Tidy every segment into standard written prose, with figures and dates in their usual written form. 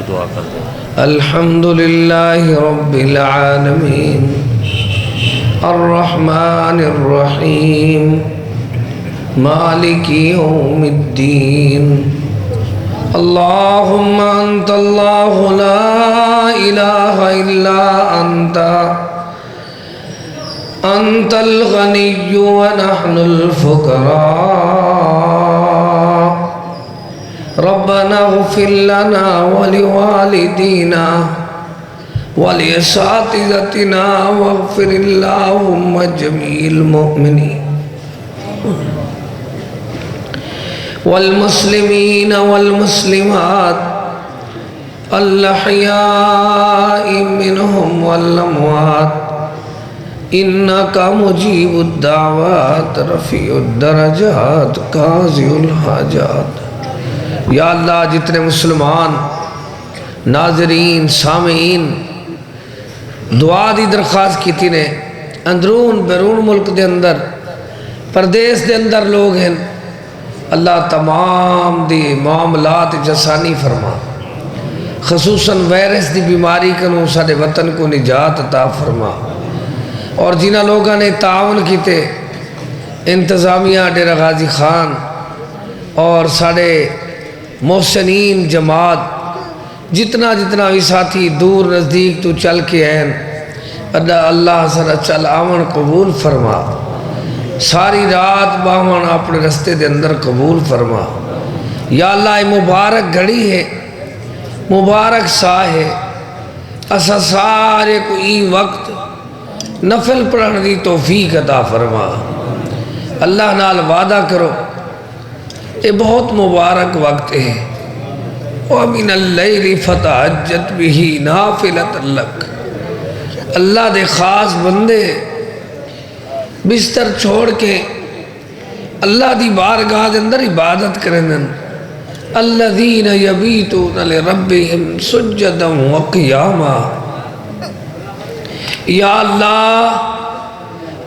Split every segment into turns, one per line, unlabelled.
دعا کر دیں۔
الحمدللہ رب العالمین الرحمن الرحیم مالک یوم الدین اللہم انت اللہ لا الہ الا انت الغنی ونحن الفقراء ربنا اغفر لنا ولوالدينا ولأساتذتنا واغفر اللهم جميع المؤمنين والمسلمين والمسلمات الأحياء منهم والأموات إنك مجيب الدعوات رفيع الدرجات قاضي الحاجات۔ یا اللہ جتنے مسلمان ناظرین سامعین دعا دی درخواست کی تھی نے اندرون بیرون ملک دے اندر پردیس دے اندر لوگ ہیں، اللہ تمام دی معاملات جسانی فرما، خصوصاً وائرس دی بیماری کنوں سارے وطن کو نجات عطا فرما، اور جنہ لوگوں نے تعاون کیتے انتظامیہ ڈیرہ غازی خان اور سارے محسنین جماعت جتنا بھی ساتھی دور نزدیک تو چل کے ہیں، اللہ سر چل آمن قبول فرما، ساری رات باہمن اپنے رستے دے اندر قبول فرما۔ یا اللہ مبارک گھڑی ہے، مبارک سا ہے، اسا سارے کو ای وقت نفل پڑھن دی توفیق عطا فرما۔ اللہ نال وعدہ کرو یہ بہت مبارک وقت ہے، وَمِنَ اللَّيْلِ فَتَعَجَّتْ بِهِ نَافِلَةً لَكَ، اللہ دے خاص بندے بستر چھوڑ کے اللہ دی بارگاہ دے اندر عبادت کریں، الَّذِينَ يَبِيتُونَ لِرَبِّهِمْ سُجَّدًا وَقِيَامًا۔ یا اللہ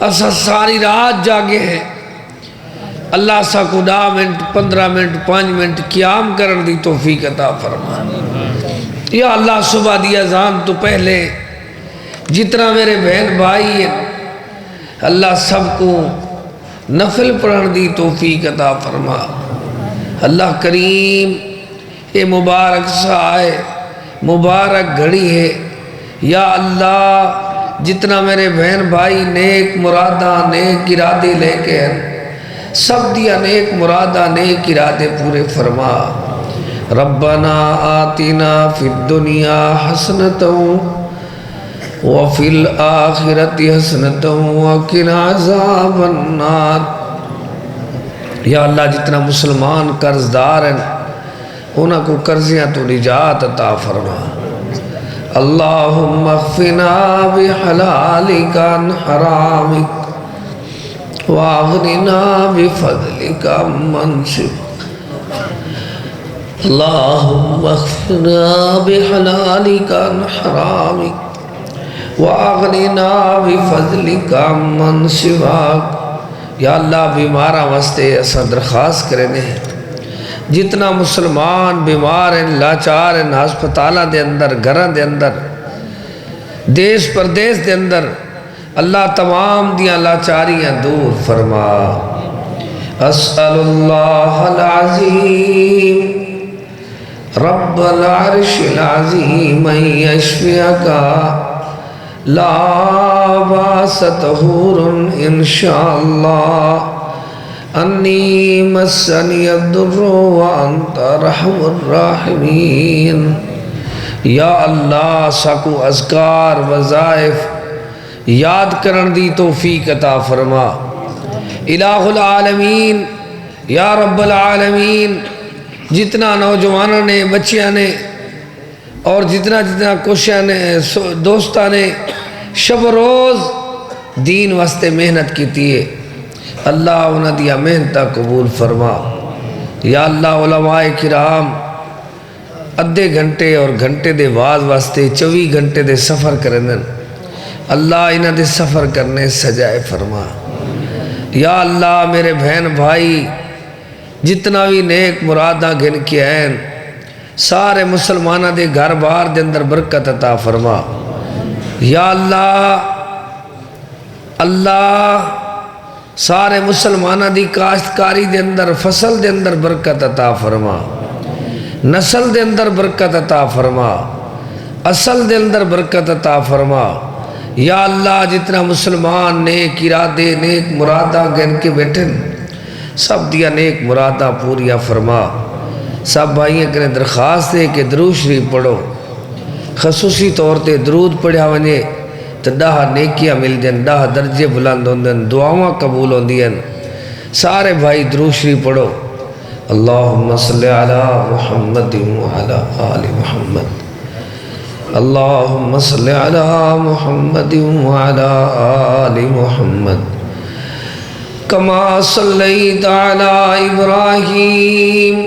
اسا ساری رات جاگے ہیں، اللہ سا کو 10 منٹ 15 منٹ 5 منٹ قیام کرن دی توفیق عطا فرما۔ یا اللہ صبح دی اذان تو پہلے جتنا میرے بہن بھائی ہیں اللہ سب کو نفل پڑھن دی توفیق عطا فرما۔ اللہ کریم یہ مبارک سا ہے، مبارک گھڑی ہے، یا اللہ جتنا میرے بہن بھائی نیک مرادہ نیک ارادے لے کے ہیں سب دیا نیک مرادہ نیک ارادے پورے فرما۔ ربنا آتنا فی الدنیا حسنۃ وفی الآخرۃ حسنۃ وقنا عذاب النار۔ یا اللہ جتنا مسلمان قرضدار ہیں انہاں کو قرضیاں تو نجات عطا فرما۔ اللہم اغفنا بحلالک عن حرامک وَأَغْنِنَا بِفَضْلِكَ عَمَّنْ سِوَاكَ۔ اللہم اغفنا بحلالک عن حرامک وَأَغْنِنَا بِفَضْلِكَ عَمَّنْ سِوَاكَ۔ یا اللہ بیمارہ واسطے ایسا درخواست کرنے ہیں، جتنا مسلمان بیمار ہیں لاچار ہیں ہسپتالہ دے اندر گھرہ دے اندر دیس پردیس دے اندر، اللہ تمام دیاں لاچاریاں دور فرما۔ اسأل اللہ العظیم رب العرش العظیم ان یشفیکا لا باس طہور انشاءاللہ انی مسنی الضر وانت رحم الراحمین۔ یا اللہ ساکو اذکار وظائف یاد کرن دی توفیق عطا فرما۔ الہ العالمین یا رب العالمین جتنا نوجوانوں نے بچیاں نے اور جتنا کوششاں نے دوستاں نے شب روز دین واسطے محنت کی ہے اللہ انہاں دیا محنتہ قبول فرما۔ یا اللہ علماء کرام ادھے گھنٹے اور گھنٹے دے واز واسطے 24 گھنٹے دے سفر کرنے اللہ انہاں دے سفر کرنے سجائے فرما۔ یا اللہ میرے بہن بھائی جتنا بھی نیک مرادہ گھن کے ہیں سارے مسلمانہ دے گھر بار دے اندر برکت عطا فرما یا اللہ اللہ سارے مسلمانہ دی کاشتکاری دے اندر فصل دے اندر برکت عطا فرما نسل دے اندر برکت عطا فرما اصل دے اندر برکت عطا فرما یا اللہ جتنا مسلمان نیک ارادے نیک مرادہ گن کے بیٹھیں سب دیا نیک مرادہ پوریا فرما سب بھائییں کریں درخواست ہے کہ درود شریف پڑھو خصوصی طور تے درود پڑھا ونجے تو ڈاہ نیکیاں مل دیں ڈاہ درجے بلند ہوندیں دعاواں قبول ہوندیں سارے بھائی درود شریف پڑھو اللہم صلی علی محمد وعلی آل محمد اللہم صلی علی محمد وعلی آل محمد کما صلیت علی ابراہیم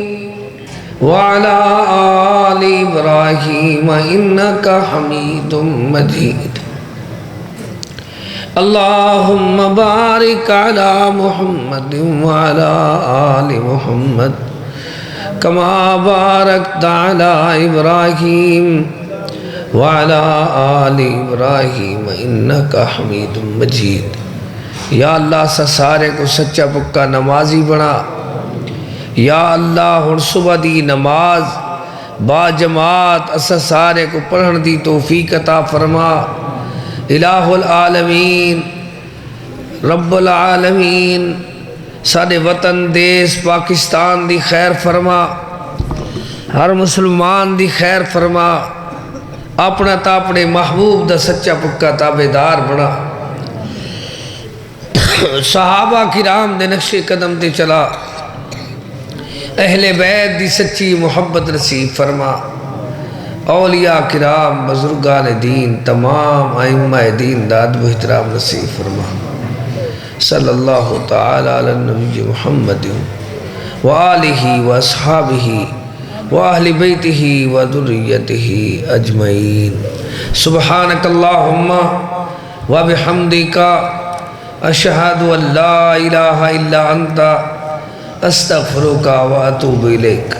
وعلی آل ابراہیم انکا حمید مجید اللہم بارک علی محمد وعلی آل محمد کما بارکت علی ابراہیم وعلی آل ابراہیم انکا حمید مجید یا اللہ سارے کو سچا پکا نمازی بنا یا اللہ ہن صبح دی نماز با جماعت اسا سارے کو پڑھن دی توفیق عطا فرما الہ العالمین رب العالمین سارے وطن دیس پاکستان دی خیر فرما ہر مسلمان دی خیر فرما اپنا تا اپنے محبوب دا سچا پکا تابعدار بنا صحابہ کرام دے نقش قدم تے چلا اہل بیت دی سچی محبت نصیب فرما اولیاء کرام بزرگان دین تمام ائمہ دین دا ادب و احترام نصیب فرما صلی اللہ تعالی علی النبی محمد وآلہ واصحابہ وآہل بیتہ وذریتہ اجمعین سبحانک اللہم وبحمدک اشہد ان لا الہ الا انت استغفرک واتوب الیک